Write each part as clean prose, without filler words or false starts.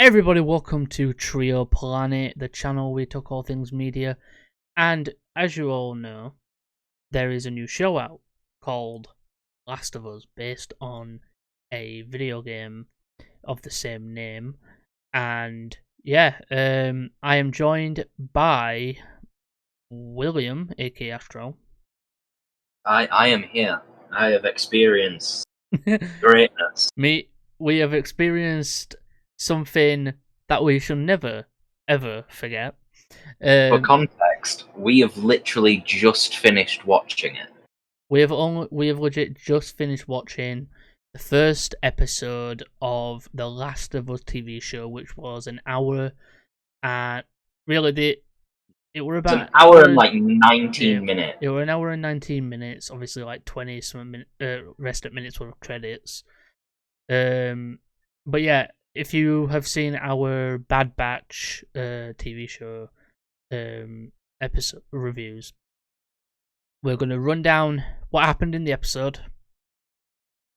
Everybody, welcome to Trio Planet, the channel we talk all things media. And as you all know, there is a new show out called Last of Us, based on a video game of the same name. And yeah, I am joined by William, aka Astro. I am here. I have experienced greatness. We have experienced something that we shall never, ever forget. For context, we have literally just finished watching it. We have legit just finished watching the first episode of the Last of Us TV show, which was an hour, and really it were about an hour and like 19 minutes. It were an hour and 19 minutes. Obviously, like 20 some rest of minutes worth of credits. But yeah, if you have seen our Bad Batch TV show episode reviews, we're going to run down what happened in the episode,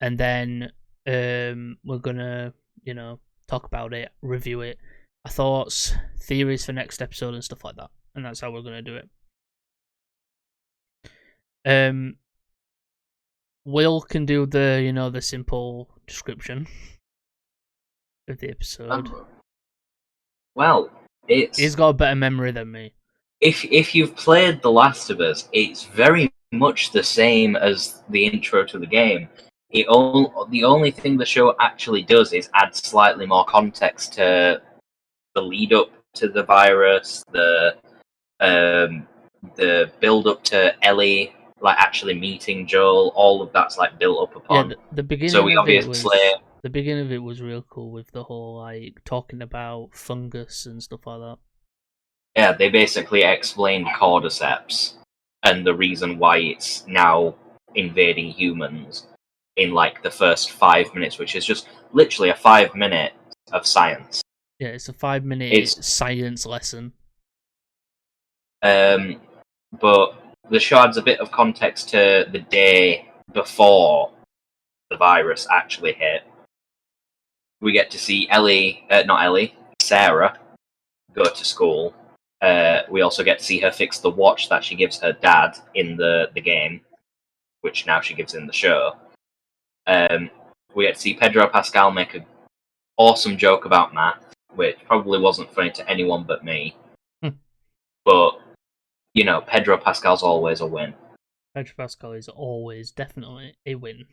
and then we're going to, talk about it, review it, our thoughts, theories for next episode and stuff like that. And that's how we're going to do it. Will can do the simple description of the episode. Well, he's got a better memory than me. If you've played The Last of Us, it's very much the same as the intro to the game. The only thing the show actually does is add slightly more context to the lead up to the virus, the build up to Ellie like actually meeting Joel. All of that's like built up upon. Yeah, the beginning. So we obviously. The beginning of it was real cool with the whole like talking about fungus and stuff like that. Yeah, they basically explained cordyceps and the reason why it's now invading humans in like the first 5 minutes, which is just literally a 5 minute of science. Yeah, it's a 5 minute science lesson. But the show adds a bit of context to the day before the virus actually hit. We get to see Sarah go to school. We also get to see her fix the watch that she gives her dad in the game, which now she gives in the show. We get to see Pedro Pascal make an awesome joke about math, which probably wasn't funny to anyone but me. But, Pedro Pascal's always a win. Pedro Pascal is always definitely a win.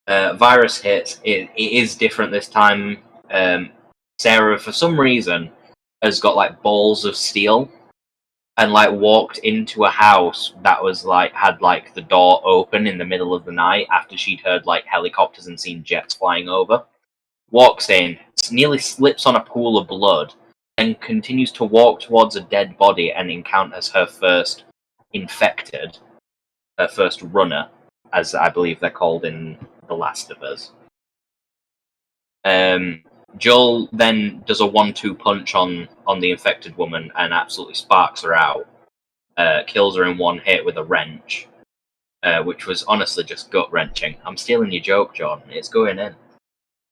Virus hits. It is different this time. Sarah, for some reason, has got like balls of steel and like walked into a house that was like had like the door open in the middle of the night after she'd heard like helicopters and seen jets flying over. Walks in, nearly slips on a pool of blood, and continues to walk towards a dead body and encounters her first infected, her first runner, as I believe they're called in The Last of Us. Joel then does a 1-2 punch on the infected woman and absolutely sparks her out. Kills her in one hit with a wrench, which was honestly just gut-wrenching. I'm stealing your joke, Jordan. It's going in.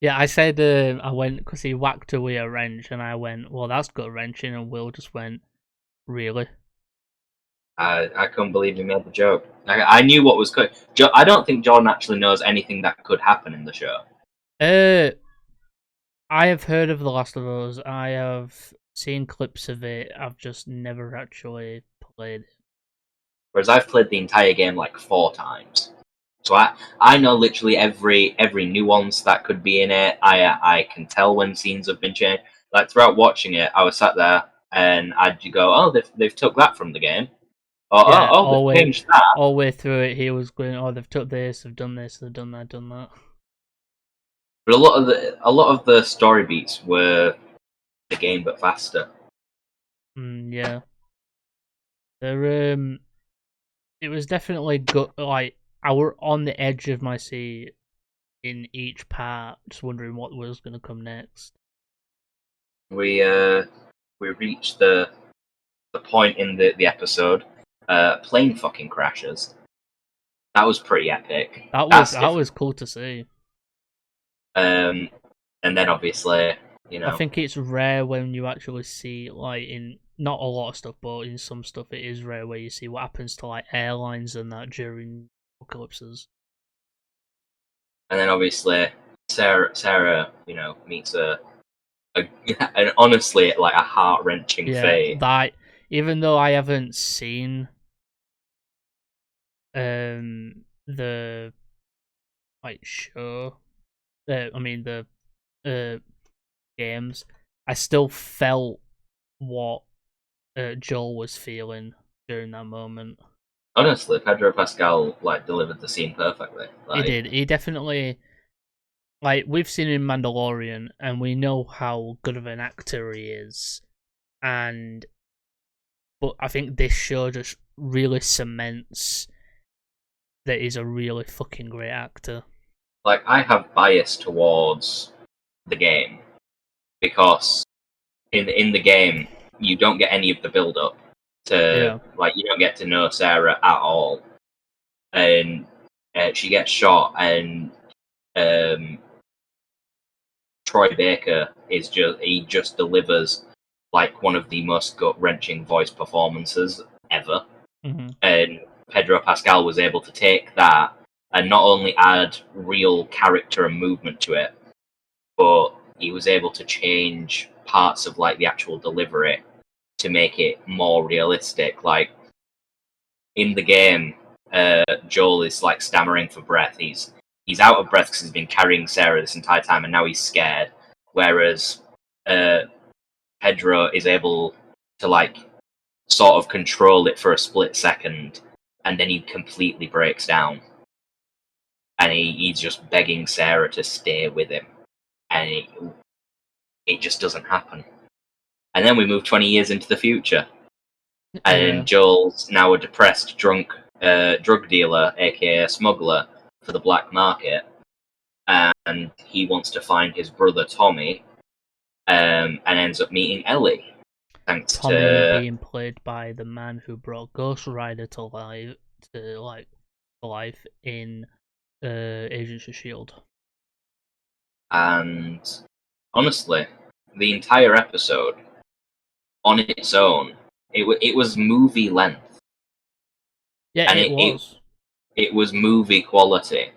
Yeah, I said I went because he whacked her with a wrench, and I went, well, that's gut-wrenching, and Will just went, really? I couldn't believe you made the joke. I knew what was going. I don't think Jordan actually knows anything that could happen in the show. I have heard of The Last of Us. I have seen clips of it. I've just never actually played it. Whereas I've played the entire game like 4 times. So I know literally every nuance that could be in it. I can tell when scenes have been changed. Like throughout watching it, I was sat there and I'd go, oh, they've took that from the game. Or, yeah, they've changed that. All the way through it, he was going, oh, they've took this, they've done this, they've done that. But a lot of the story beats were the game but faster. Yeah. It was definitely good. Like I were on the edge of my seat in each part, just wondering what was going to come next. We reached the point in the episode. Plane fucking crashes. That was pretty epic. That was cool to see. And then obviously, I think it's rare when you actually see, like, in not a lot of stuff, but in some stuff it is rare where you see what happens to like airlines and that during apocalypses. And then obviously Sarah, meets an honestly like a heart wrenching Yeah, fate. that even though I haven't seen the like show, I mean the uh games, I still felt what Joel was feeling during that moment. Honestly, Pedro Pascal like delivered the scene perfectly. He Like, did. He definitely, like, we've seen him in Mandalorian, and we know how good of an actor he is. And but I think this show just really cements that he's a really fucking great actor. I have bias towards the game because in the game you don't get any of the build up to Yeah. you don't get to know Sarah at all, and she gets shot, and um, Troy Baker he just delivers like one of the most gut wrenching voice performances ever, Mm-hmm. and Pedro Pascal was able to take that and not only add real character and movement to it, but he was able to change parts of like the actual delivery to make it more realistic. Like in the game, Joel is like stammering for breath. He's out of breath because he's been carrying Sarah this entire time, and now he's scared. Whereas uh, Pedro is able to like sort of control it for a split second, and then he completely breaks down, and he's just begging Sarah to stay with him, and it just doesn't happen. And then we move 20 years into the future, Yeah. and Joel's now a depressed, drunk drug dealer, aka smuggler, for the black market, and he wants to find his brother Tommy, and ends up meeting Ellie, thanks Tommy to being played by the man who brought Ghost Rider to life in Agents of Shield. and honestly, the entire episode on its own, it was movie length, Yeah, and it it was. it was movie quality,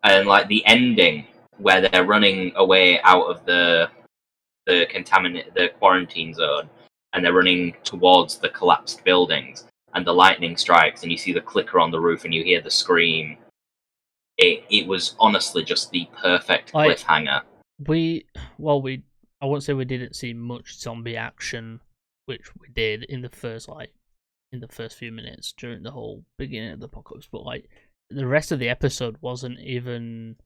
and like the ending where they're running away out of the quarantine zone, and they're running towards the collapsed buildings, and the lightning strikes, and you see the clicker on the roof, and you hear the scream. It was honestly just the perfect Like, cliffhanger. we, well, we, I won't say we didn't see much zombie action, which we did in the first few minutes during the whole beginning of the apocalypse, but like the rest of the episode wasn't even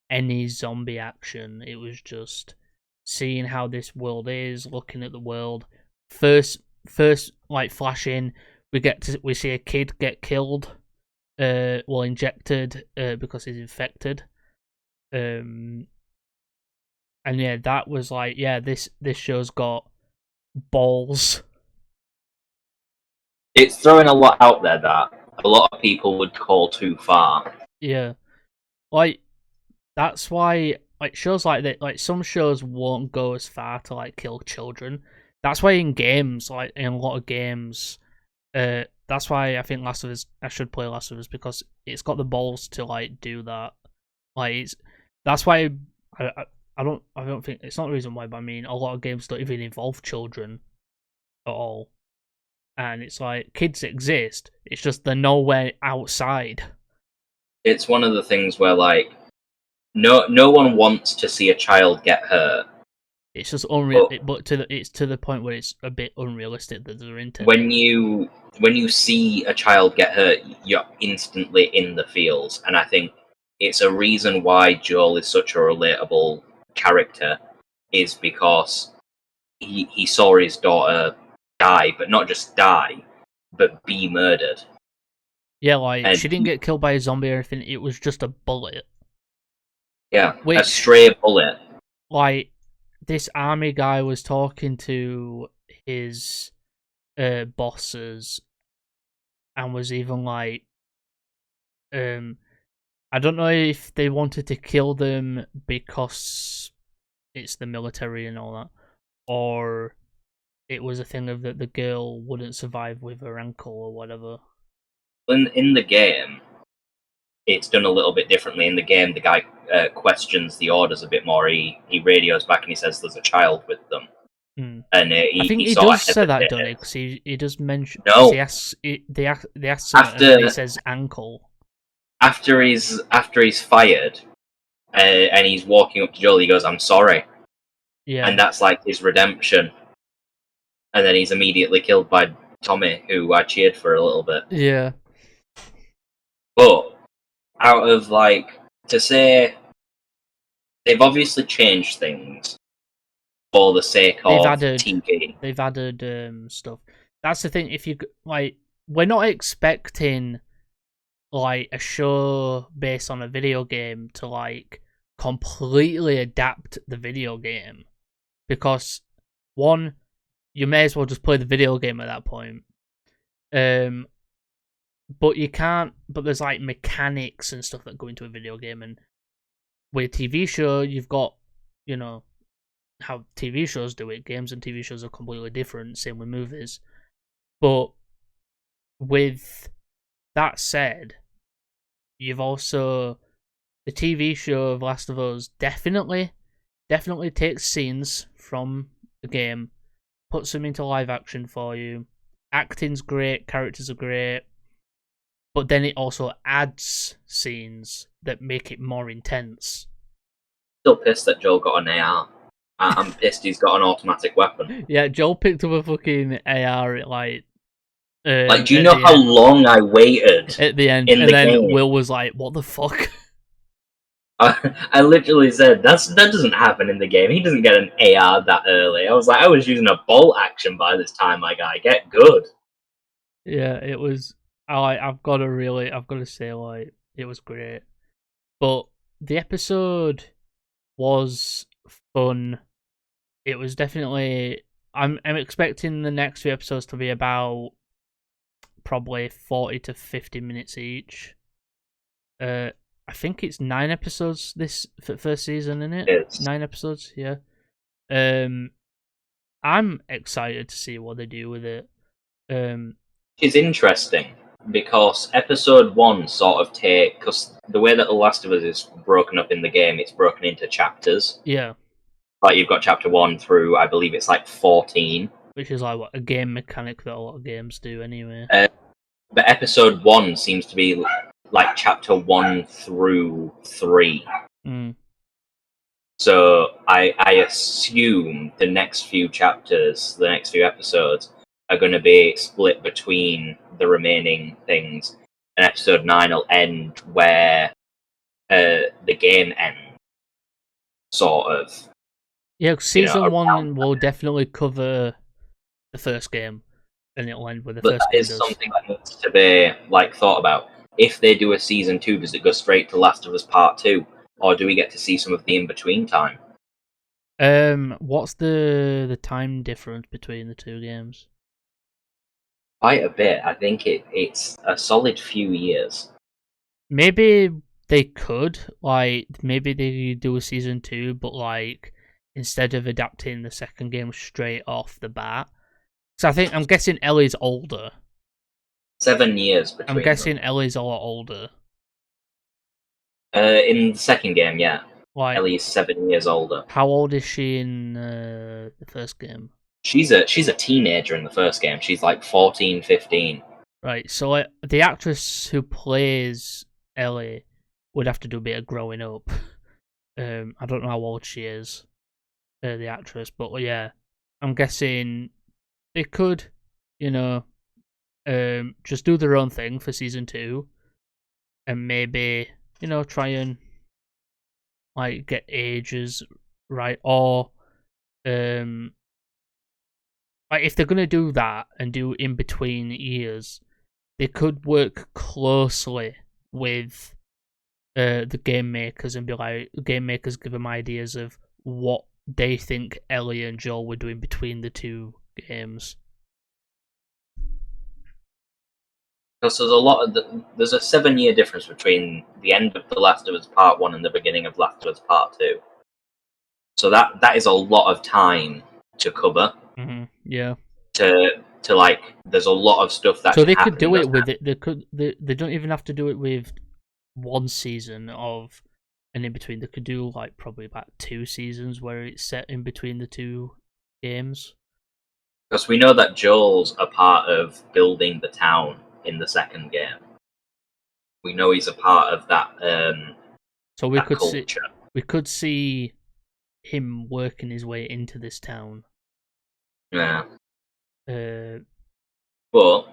any zombie action. It was just seeing how this world is, looking at the world. First like flash in, we see a kid get killed, injected, because he's infected. And yeah, that was like, yeah, this show's got balls. It's throwing a lot out there that a lot of people would call too far. Yeah, like that's why like shows like that, like some shows won't go as far to like kill children. That's why in games, like in a lot of games, that's why I think Last of Us, I should play Last of Us because it's got the balls to like do that. Like that's why I don't think it's not the reason why, but I mean a lot of games don't even involve children at all, and it's like kids exist. It's just they're nowhere outside. It's one of the things where like no one wants to see a child get hurt. It's just unreal, But but it's to the point where it's a bit unrealistic that they're into. when you see a child get hurt, you're instantly in the feels, and I think it's a reason why Joel is such a relatable character, is because he saw his daughter die, but not just die, but be murdered. Yeah, like And she didn't get killed by a zombie or anything. It was just a bullet. yeah, a Which, stray bullet. like, this army guy was talking to his bosses and was even like, I don't know if they wanted to kill them because it's the military and all that, or it was a thing of that the girl wouldn't survive with her ankle or whatever. In the game, it's done a little bit differently. In the game, the guy questions the orders a bit more. He radios back and he says there's a child with them, and I think he he sort does of say that, hesitates. don't he? Because he does mention, because No, they ask something and then he says ankle. after he's fired, and he's walking up to Joel, he goes, "I'm sorry," Yeah, and that's like his redemption. And then he's immediately killed by Tommy, who I cheered for a little bit. yeah. But out of like to say, they've obviously changed things for the sake They've of added TV. stuff. That's the thing. If you like, we're not expecting like a show based on a video game to like completely adapt the video game, because one, you may as well just play the video game at that point. But you can't. But there's like mechanics and stuff that go into a video game, and with a TV show, you've got, you know, how TV shows do it. Games and TV shows are completely different. Same with movies. But with that said, you've also the TV show of Last of Us definitely takes scenes from the game, puts them into live action for you. Acting's great, characters are great, but then it also adds scenes that make it more intense. Still pissed that Joel got an AR. I'm pissed he's got an automatic weapon. Yeah, Joel picked up a fucking AR at like. Like, do you know how long I waited at the end? in And the then game? Will was like, "What the fuck?" I literally said that doesn't happen in the game. He doesn't get an AR that early. I was like, I was using a bolt action by this time, my guy. Get good. Yeah, it was. I've got to say, like, it was great. But the episode was fun. It was definitely. I'm expecting the next few episodes to be about probably 40 to 50 minutes each. I think it's 9 episodes this first season, isn't it? It's 9 episodes, yeah. I'm excited to see what they do with it. It's interesting because episode 1 sort of because the way that The Last of Us is broken up in the game, it's broken into chapters. Yeah. Like, you've got chapter 1 through, I believe it's like 14. Which is like a game mechanic that a lot of games do anyway. But episode 1 seems to be like chapter 1 through 3. So I assume the next few chapters, the next few episodes, are going to be split between the remaining things. And episode 9 will end where the game ends, sort of. Yeah, season 1 will definitely cover the first game, and it'll end with the first game. But that is something that needs to be like thought about. If they do a season 2, does it go straight to Last of Us Part 2? Or do we get to see some of the in-between time? What's the time difference between the two games? Quite a bit. I think it's a solid few years. Maybe they could, like, maybe they do a season 2, but like instead of adapting the second game straight off the bat. So I'm guessing Ellie's older. 7 years between I'm guessing them. Ellie's a lot older. In the second game, yeah. Like, Ellie's 7 years older. How old is she in the first game? She's a teenager in the first game. She's like 14, 15. Right, so the actress who plays Ellie would have to do a bit of growing up. I don't know how old she is, the actress, but yeah, I'm guessing they could, just do their own thing for season 2, and maybe, try and like get ages right, or like if they're gonna do that and do in between years, they could work closely with the game makers and be like, game makers give them ideas of what they think Ellie and Joel were doing between the two games. Because there's a 7-year difference between the end of The Last of Us Part 1 and the beginning of Last of Us Part 2. So that is a lot of time to cover. Yeah. To like, there's a lot of stuff that So should they could happen do that it with it. They don't even have to do it with one season of an in between. They could do like probably about 2 seasons where it's set in between the 2 games. because we know that Joel's a part of building the town in the second game. We know he's a part of that So that culture. we could see him working his way into this town. Yeah. Uh, But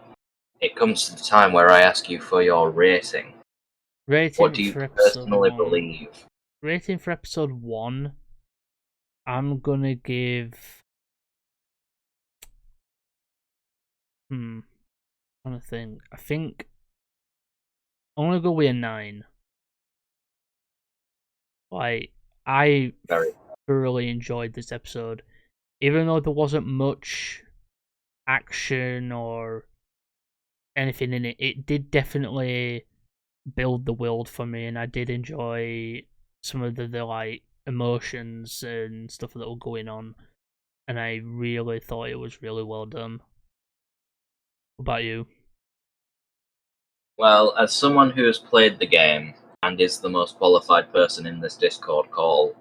it comes to the time where I ask you for your rating. What rating do you for episode personally 1. believe? Rating for episode 1, I'm gonna give. I'm trying to think. I think I'm gonna go with a 9. Like, I Very. thoroughly enjoyed this episode, even though there wasn't much action or anything in it. It did definitely build the world for me, and I did enjoy some of the like emotions and stuff that were going on, and I really thought it was really well done. What about you? Well, as someone who has played the game and is the most qualified person in this Discord call,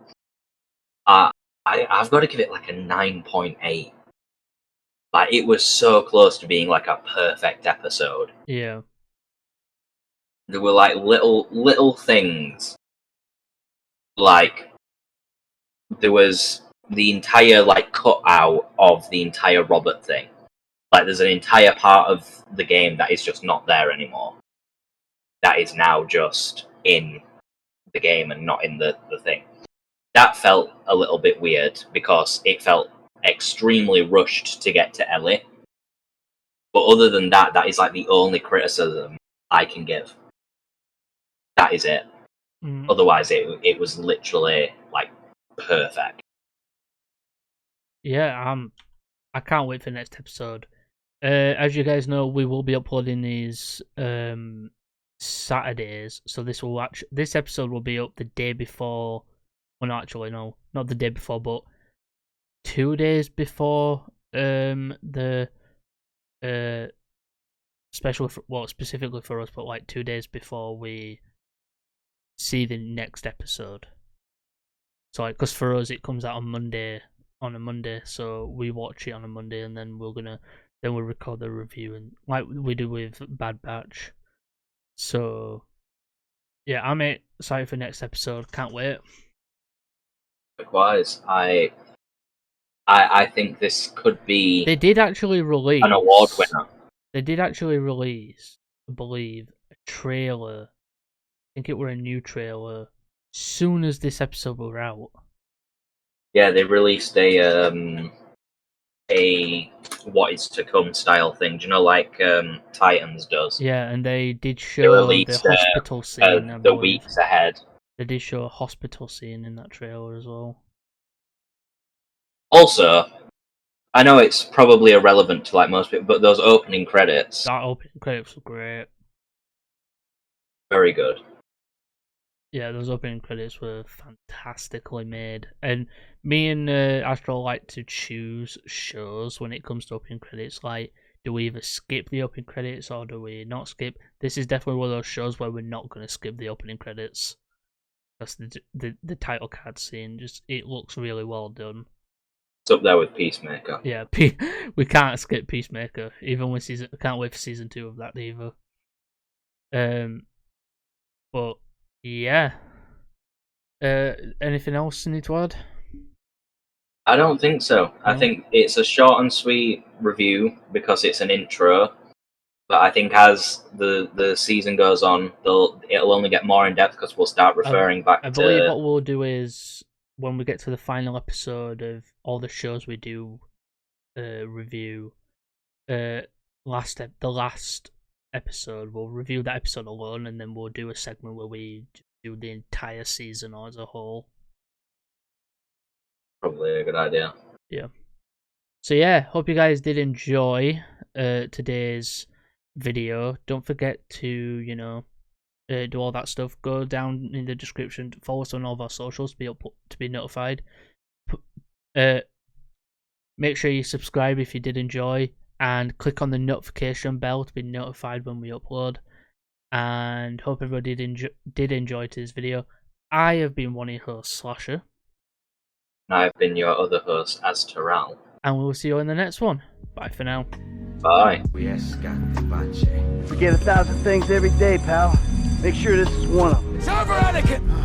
I've got to give it like a 9.8. Like, it was so close to being like a perfect episode. Yeah. There were like little things, like there was the entire like cutout of the entire Robert thing. Like, there's an entire part of the game that is just not there anymore. That is now just in the game and not in the thing. That felt a little bit weird because it felt extremely rushed to get to Ellie. But other than that, that is like the only criticism I can give. That is it. Otherwise, it was literally like perfect. Yeah, I can't wait for the next episode. As you guys know, we will be uploading these Saturdays, so this episode will be up the day before. Well, no, actually, no, not the day before, but 2 days before the special, well, specifically for us, but like 2 days before we see the next episode. So, like, because for us it comes out on a Monday, so we watch it on a Monday, and then we'll record the review, and like we do with Bad Batch. So, yeah, I'm excited for next episode. Can't wait. Likewise, I think this could be They did actually release an award winner. They did actually release, I believe, a trailer. I think it were a new trailer. Soon as this episode were out. Yeah, they released a what is to come style thing. Do you know, like Titans does? Yeah, and they did They show the released hospital scene. I the believe weeks ahead. they did show a hospital scene in that trailer as well. Also, I know it's probably irrelevant to like most people, but those opening credits, That opening credits were great. very good. Yeah, those opening credits were fantastically made. And me and Astro like to choose shows when it comes to opening credits. Like, do we either skip the opening credits or do we not skip? This is definitely one of those shows where we're not going to skip the opening credits. That's the title card scene. Just, it looks really well done. It's up there with Peacemaker. Yeah, we can't skip Peacemaker. Even with I can't wait for season 2 of that either. But yeah. Anything else you need to add? I don't think so. No. I think it's a short and sweet review because it's an intro. But I think as the season goes on, it'll only get more in depth because we'll start referring back to. I believe what we'll do is when we get to the final episode of all the shows we do review, the last episode, we'll review that episode alone, and then we'll do a segment where we do the entire season as a whole. Probably a good idea. Yeah. So yeah, hope you guys did enjoy today's video. Don't forget to, do all that stuff. Go down in the description, follow us on all of our socials to be notified. Make sure you subscribe if you did enjoy, and click on the notification bell to be notified when we upload. And hope everybody did enjoy today's video. I have been one of your hosts, Slasher. And I've been your other host, Azteral. And we will see you in the next one. Bye for now. Bye. We forget 1,000 things every day, pal. Make sure this is one of them. It's over, Anakin!